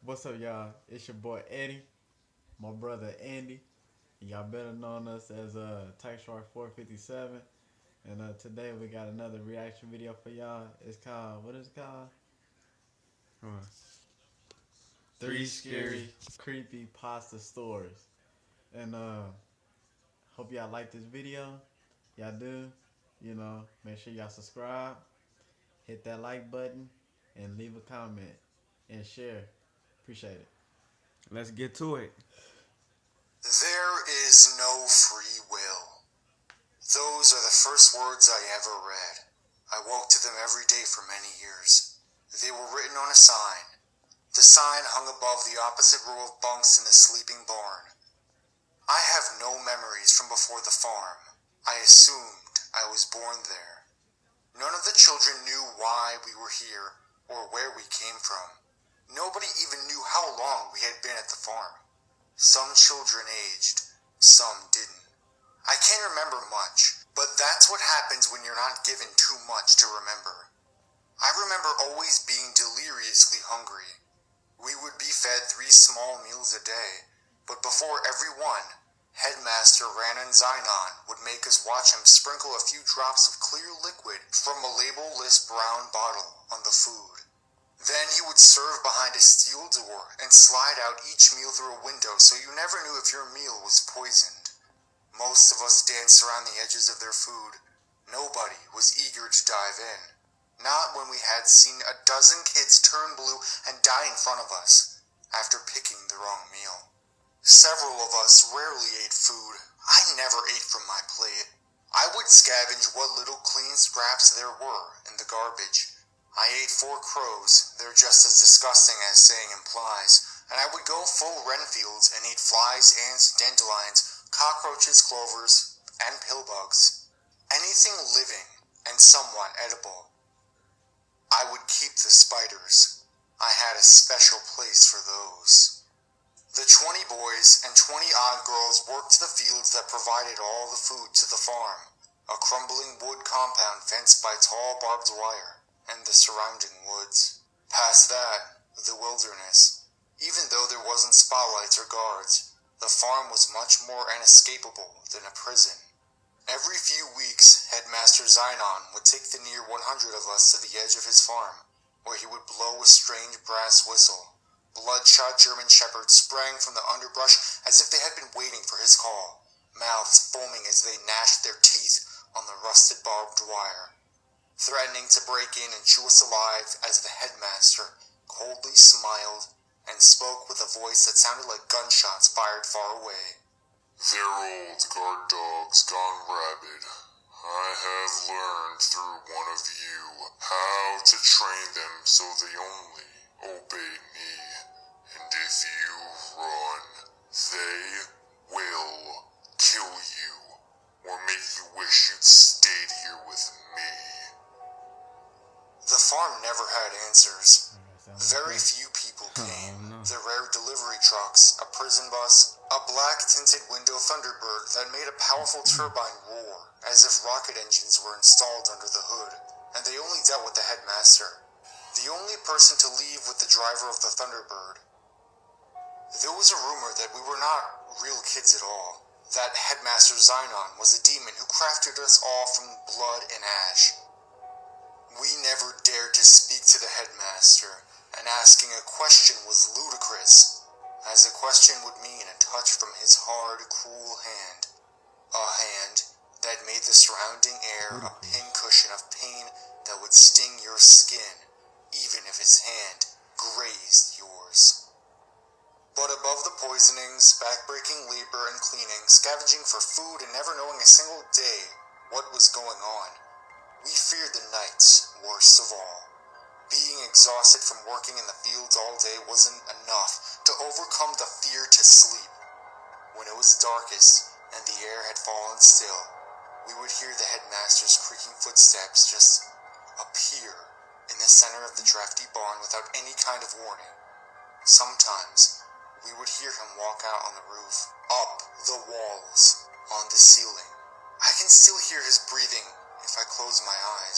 What's up, y'all? It's your boy Eddie, my brother Andy. Y'all better known us as Type Shark 457. And today we got another reaction video for y'all. It's called, what is it called? Three Scary Creepy Pasta Stories. And hope y'all like this video. Y'all do. Make sure y'all subscribe, hit that like button, and leave a comment and share. Appreciate it. Let's get to it. There is no free will. Those are the first words I ever read. I woke to them every day for many years. They were written on a sign. The sign hung above the opposite row of bunks in the sleeping barn. I have no memories from before the farm. I assumed I was born there. None of the children knew why we were here or where we came from. Nobody even knew how long we had been at the farm. Some children aged, some didn't. I can't remember much, but that's what happens when you're not given too much to remember. I remember always being deliriously hungry. We would be fed 3 small meals a day, but before every one, Headmaster Ranon Zinon would make us watch him sprinkle a few drops of clear liquid from a label-less brown bottle on the food. Then he would serve behind a steel door and slide out each meal through a window so you never knew if your meal was poisoned. Most of us danced around the edges of their food. Nobody was eager to dive in. Not when we had seen a dozen kids turn blue and die in front of us after picking the wrong meal. Several of us rarely ate food. I never ate from my plate. I would scavenge what little clean scraps there were in the garbage. I ate 4 crows, they're just as disgusting as saying implies, and I would go full Renfields and eat flies, ants, dandelions, cockroaches, clovers, and pillbugs. Anything living and somewhat edible. I would keep the spiders. I had a special place for those. The 20 boys and 20 odd girls worked the fields that provided all the food to the farm, a crumbling wood compound fenced by tall barbed wire, and the surrounding woods. Past that, the wilderness. Even though there wasn't spotlights or guards, the farm was much more inescapable than a prison. Every few weeks, Headmaster Zinon would take the near 100 of us to the edge of his farm, where he would blow a strange brass whistle. Bloodshot German shepherds sprang from the underbrush as if they had been waiting for his call, mouths foaming as they gnashed their teeth on the rusted barbed wire, threatening to break in and chew us alive as the headmaster coldly smiled and spoke with a voice that sounded like gunshots fired far away. They're old guard dogs gone rabid. I have learned through one of you how to train them so they only obey me. And if you run, they will kill you or make you wish you'd stayed here with me. The farm never had answers. Very few people came. The rare delivery trucks, a prison bus, a black-tinted window Thunderbird that made a powerful turbine roar, as if rocket engines were installed under the hood, and they only dealt with the headmaster, the only person to leave with the driver of the Thunderbird. There was a rumor that we were not real kids at all, that Headmaster Zinon was a demon who crafted us all from blood and ash. We never dared to speak to the headmaster, and asking a question was ludicrous, as a question would mean a touch from his hard, cruel hand. A hand that made the surrounding air a pincushion of pain that would sting your skin, even if his hand grazed yours. But above the poisonings, backbreaking labor and cleaning, scavenging for food and never knowing a single day what was going on, we feared the nights worst of all. Being exhausted from working in the fields all day wasn't enough to overcome the fear to sleep. When it was darkest and the air had fallen still, we would hear the headmaster's creaking footsteps just appear in the center of the drafty barn without any kind of warning. Sometimes, we would hear him walk out on the roof, up the walls, on the ceiling. I can still hear his breathing if I close my eyes.